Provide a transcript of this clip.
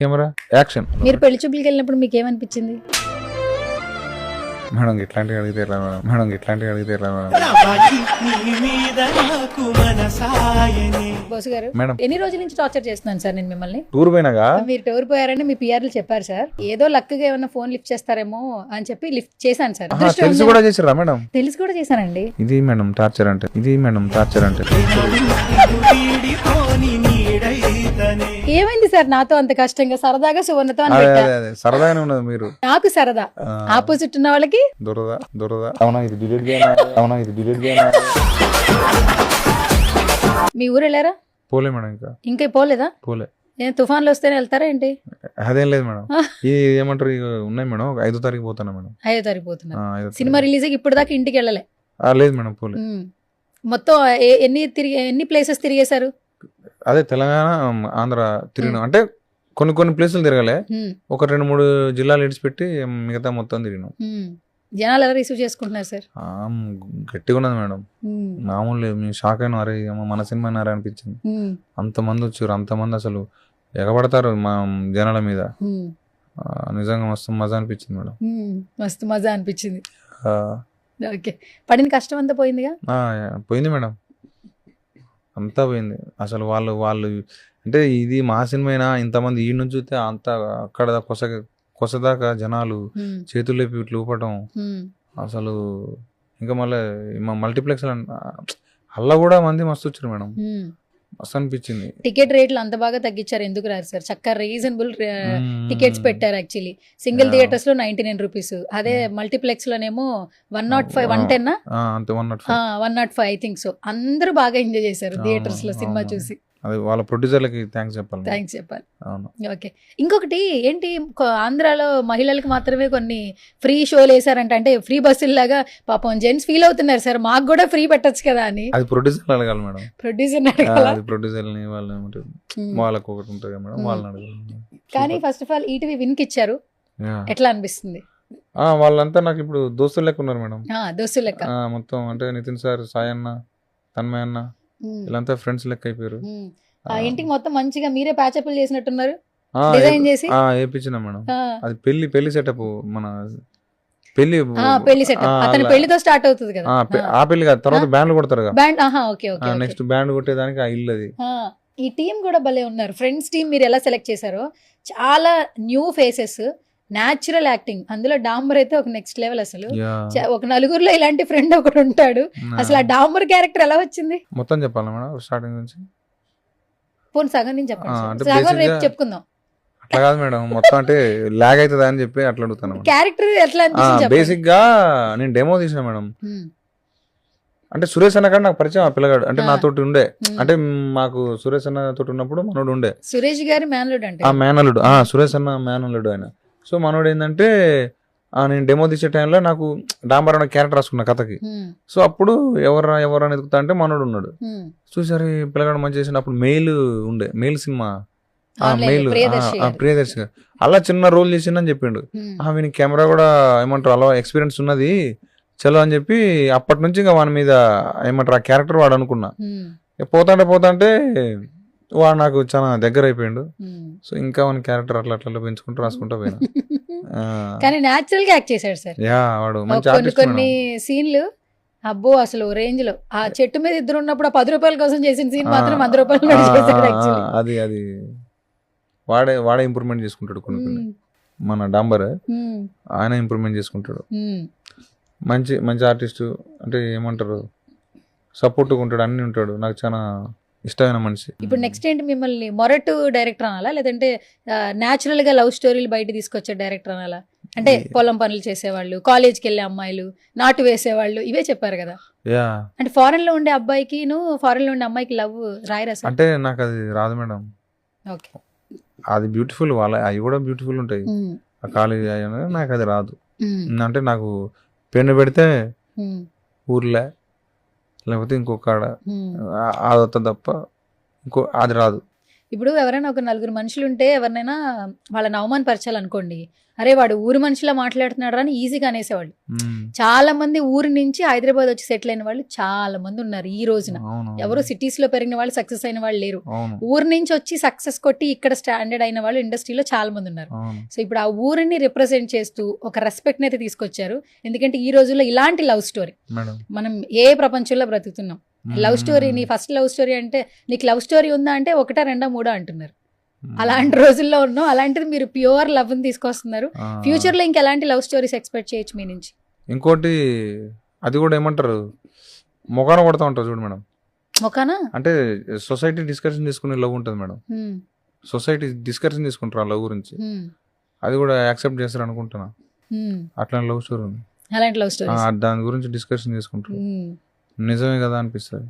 Camera action. మీరు పెళ్లి చూపులకి వెళ్ళినప్పుడు మీకు ఏమనిపించింది? మేడం ఇట్లాంటివి అడిగితే ఎలా మేడం? మేడం ఇట్లాంటివి అడిగితే ఎలా మేడం? బోసు గారు మేడం ఎన్ని రోజుల నుంచి టార్చర్ చేస్తున్నాను సార్ నేను మిమ్మల్ని. టూర్ పోయినాగా మీరు టూర్ పోయారని మీ పిఆర్లు చెప్పారు సార్. ఏదో లక్గా ఏమన్నా ఫోన్ లిఫ్ట్ చేస్తారేమో అని చెప్పి లిఫ్ట్ చేశాను సార్. అదృష్టం తెలిసి కూడా చేసిరా మేడం? తెలిసి కూడా చేశానండి. ఇది మేడం టార్చర్ అంటే, ఇది మేడం టార్చర్ అంటే. ఏమైంది సార్ నాతో అంత కష్టంగా? సరదాగా సువర్ణతో అని అదే పెట్టా. అదే అదే సరదాగానే ఉన్నది. మీరు నాకు సరదా, ఆపోజిట్ ఉన్న వాళ్ళకి దురద దురద. అవునా ఇది డిలీట్ చేయనా? అవునా ఇది డిలీట్ చేయనా? మీ ఊరు వెళ్ళారా? పోలే మేడం ఇంకా పోలేదా? పోలే. ఏం తుఫాన్లు వస్తేనే వెళ్తారా ఏంటి? అదేం లేదు మేడం. ఇది ఏమంటారు ఇక ఉన్నాయి మేడం. 5వ తారీఖు పోతాను మేడం. 5వ తారీఖు పోతున్నారు. 5వ తారీఖు. సినిమా రిలీజ్ ఇప్పుడు దాకా ఇంటికి వెళ్ళలే? లేదు మేడం పోలే. మొత్తం ఎన్ని ప్లేసెస్ తిరిగేశారు? అదే తెలంగాణ ఆంధ్ర తిరిగినాం. అంటే కొన్ని ప్లేసులు తిరగలే. ఒక 2-3 జిల్లాలు ఇడిచిపెట్టి మిగతా మొత్తం తిరిగినాం. జనాలు ఎలా రిసీవ్ చేసుకుంటున్నారు సార్? గట్టిగా ఉన్నది మేడం. మామూలు లేదు. మేము షాక్ అయినా. అరే మన సినిమా అన్నారా అనిపించింది. అంతమంది వచ్చారు. అంతమంది అసలు ఎగబడతారు మా జనాల మీద. నిజంగా మస్తు మజా అనిపించింది మేడం. మస్తు మజా అనిపించింది. ఓకే, పడిన కష్టం అంతా పోయిందిగా? పోయింది మేడం, అంతా పోయింది. అసలు వాళ్ళు అంటే ఇది మా సినిమా ఇంతమంది ఈ నుంచి చూస్తే అంత అక్కడ కొసదాకా జనాలు చేతులు లేపి ఇట్లా ఊపటం అసలు. ఇంకా మళ్ళీ మా మల్టీప్లెక్స్ అలా కూడా మంది మస్తు వచ్చారు మేడం. మస్తు అనిపించింది. టికెట్ రేట్లు అంత బాగా తగ్గించారు. ఎందుకు రారు సార్? చక్కగా రీజనబుల్ టికెట్స్ పెట్టారు. యాక్చువల్లీ సింగిల్ థియేటర్స్ లో 99 రూపీస్, అదే మల్టీప్లెక్స్ లోనేమో 105, 110 105 ఐ థింక్ సో. అందరూ బాగా ఎంజాయ్ చేశారు థియేటర్స్ లో సినిమా చూసి. అది వాళ్ళ ప్రొడ్యూసర్లకి థ్యాంక్స్ చెప్పాలి. ఓకే, ఇంకొకటి ఏంటి, ఆంధ్రాలో మహిళలకు మాత్రమే కొన్ని ఫ్రీ షోలు వేసారంట. అంటే ఫ్రీ బస్సులు లాగా. పాపం జెంట్స్ ఫీల్ అవుతున్నారు సార్, మాకు కూడా ఫ్రీ పెట్టచ్చు కదా అని. అది ప్రొడ్యూసర్ అడగాలి మేడం. ప్రొడ్యూసర్ అడగాలి. ప్రొడ్యూసర్ని వాళ్ళకి ఒకటి ఉంటుంది మేడం, వాళ్ళని అడగాలి. కానీ ఫస్ట్ ఆఫ్ ఆల్ ఈటీవీ విన్కి ఇచ్చారు. ఎట్లా అనిపిస్తుంది? వాళ్ళంతా నాకు ఇప్పుడు దోస్తులు లెక్క ఉన్నారు మేడం. దోస్తులు లెక్క మొత్తం. అంటే నితిన్ సార్, సాయి అన్న, తన్మయ్ అన్న, వీళ్ళంతా ఫ్రెండ్స్ లెక్క అయిపోయారు. ఇంటికి మొత్తం మంచిగా మీరే ప్యాచప్లు చేసినట్టున్నారు, డిజైన్ చేసి వేయించిన మేడం. అది పెళ్లి సెటప్. మన పెళ్లి సెటప్ అతని పెళ్లితో స్టార్ట్ అవుతుంది కదా. ఆ పెళ్లి కాదు, తర్వాత బ్యాండ్ కొడతారు కదా. Band okay okay. Next band కొట్టేదానికి ఆ ఇల్లు అది. ఈ టీం కూడా భలే ఉన్నారు. ఫ్రెండ్స్ టీం మీరు ఎలా సెలెక్ట్ చేశారో, చాలా న్యూ ఫేసెస్, న్యాచురల్ యాక్టింగ్. అందులో డాంబర్ అయితే ఒక నెక్స్ట్ లెవెల్. అసలు ఒక నలుగురులో ఇలాంటి ఫ్రెండ్ ఒకడు ఉంటాడు. అసలు ఆ డాంబర్ క్యారెక్టర్ ఎలా వచ్చింది? మొత్తం చెప్పాలా మేడం స్టార్టింగ్ నుంచి? పోనీ సగం నుంచి చెప్పండి. సగం రేపు చెప్పుకుందాం. అట్లా కాదు మేడం, మొత్తం అంటే లాగ్ అవుతుంది అని చెప్పి అట్లా అడుగుతాను. క్యారెక్టర్ ఎట్లా అనిపించింది? బేసిక్ గా నేను డెమో తీసిన మేడం. అంటే సురేష్ అన్న కాడ నాకు పరిచయం ఆ పిల్లగాడు. అంటే నాతోటి ఉండే. అంటే మాకు సురేష్ అన్న తోటి ఉన్నప్పుడు మనోడు ఉండే. సురేష్ గారి మేనలుడు అంటే మేనలుడు. సురేష్ అన్న మేనలుడు ఆయన. సో మనోడు ఏంటంటే నేను డెమో తీసే టైంలో నాకు డాంబర్ అనే క్యారెక్టర్ రాసుకున్నా కథకి. సో అప్పుడు ఎవరని ఎదుగుతా అంటే మనోడు ఉన్నాడు. చూసారు పిల్లగాడు మంచి చేసిన. అప్పుడు మెయిల్ సినిమా, ప్రియదర్శి అలా చిన్న రోల్ చేసిందని చెప్పిండు. వీనికి కెమెరా కూడా ఏమంటారు అలా ఎక్స్పీరియన్స్ ఉన్నది చలో అని చెప్పి అప్పటి నుంచి ఇంకా వాని మీద ఏమంటారు ఆ క్యారెక్టర్ వాడు అనుకున్నా. పోతాంటే వాడు నాకు చాలా దగ్గర అయిపోయిండు. సో ఇంకా వాని క్యారెక్టర్ అట్లా పెంచుకుంటూ రాసుకుంటూ పోయినా. కానీ న్యాచురల్ గా యాక్ట్ చేశాడు సార్. వాడు కొన్ని సీన్లు అబ్బో అసలు రేంజ్ లో. ఆ చెట్టు మీద ఇద్దరు ఉన్నప్పుడు 10 రూపాయల కోసం చేసిన సీన్ మాత్రం 100 రూపాయలు. అది వాడే ఇంప్రూవ్మెంట్ చేసుకుంటాడు. కొన్ని మన డాంబర్ ఆయన ఇంప్రూవ్మెంట్ చేసుకుంటాడు. మంచి ఆర్టిస్ట్. అంటే ఏమంటారు సపోర్ట్గా ఉంటాడు, అన్ని ఉంటాడు. నాకు చాలా ఇష్టమైన మనిషి. ఇప్పుడు నెక్స్ట్ ఏంటి, మిమ్మల్ని మొరటు డైరెక్టర్ అనాలా, లేదంటే న్యాచురల్ గా లవ్ స్టోరీలు బయట తీసుకొచ్చే డైరెక్టర్ అనాలా? అంటే పొలం పనులు చేసేవాళ్ళు, కాలేజ్కి వెళ్ళే అమ్మాయిలు, నాటు వేసేవాళ్ళు, ఇవే చెప్పారు కదా. అంటే ఫారెన్ లో ఉండే అబ్బాయికి ఫారెన్ లో ఉండే అమ్మాయికి లవ్ రాయరా? అంటే నాకు అది రాదు మేడం. ఓకే, అది బ్యూటిఫుల్. అవి కూడా బ్యూటిఫుల్ ఉంటాయి. ఆ కాలేజ్ నాకు అది రాదు. అంటే నాకు పెన్ను పెడితే ఊర్లే లేకపోతే ఇంకొక అది తప్ప అది రాదు. ఇప్పుడు ఎవరైనా ఒక నలుగురు మనుషులు ఉంటే ఎవరినైనా వాళ్ళని అవమానపరచాలనుకోండి, అరే వాడు ఊరు మనిషిలా మాట్లాడుతున్నాడు అని ఈజీగా అనేసేవాళ్ళు. చాలా మంది ఊరి నుంచి హైదరాబాద్ వచ్చి సెటిల్ అయిన వాళ్ళు చాలా మంది ఉన్నారు ఈ రోజున. ఎవరు సిటీస్ లో పెరిగిన వాళ్ళు సక్సెస్ అయిన వాళ్ళు లేరు. ఊరు నుంచి వచ్చి సక్సెస్ కొట్టి ఇక్కడ స్టాండర్డ్ అయిన వాళ్ళు ఇండస్ట్రీలో చాలా మంది ఉన్నారు. సో ఇప్పుడు ఆ ఊరిని రిప్రజెంట్ చేస్తూ ఒక రెస్పెక్ట్ అయితే తీసుకొచ్చారు. ఎందుకంటే ఈ రోజుల్లో ఇలాంటి లవ్ స్టోరీ మనం ఏ ప్రపంచంలో బ్రతుకుతున్నాం. లవ్ స్టోరీ, నీ ఫస్ట్ లవ్ స్టోరీ అంటే నీకు లవ్ స్టోరీ ఉందా అంటే 1, 2, 3 అంటున్నారు. అలాంటి రోజుల్లో ఉన్నాం. అలాంటిది మీరు ప్యూర్ లవ్ ని తీసుకొస్తున్నారు. ఫ్యూచర్ లో ఇంకెలాంటి లవ్ స్టోరీస్ ఎక్స్పెక్ట్ చేయొచ్చు మీ నుంచి? ఇంకోటి అది కూడా ఏమంటారు, మొఖాన కొడతా ఉంటారు చూడు మేడం. మొఖానా అంటే సొసైటీ డిస్కషన్ చేసుకునే లవ్ ఉంటుంది మేడం. సొసైటీ డిస్కషన్ తీసుకుంటారు ఆ లవ్ గురించి, అది కూడా యాక్సెప్ట్ చేస్తారు అనుకుంటున్నా. అట్లాంటి లవ్ స్టోరీ ఉంది. అలాంటి లవ్ స్టోరీ దాని గురించి డిస్కషన్ చేసుకుంటారు. నిజమే కదా అనిపిస్తుంది.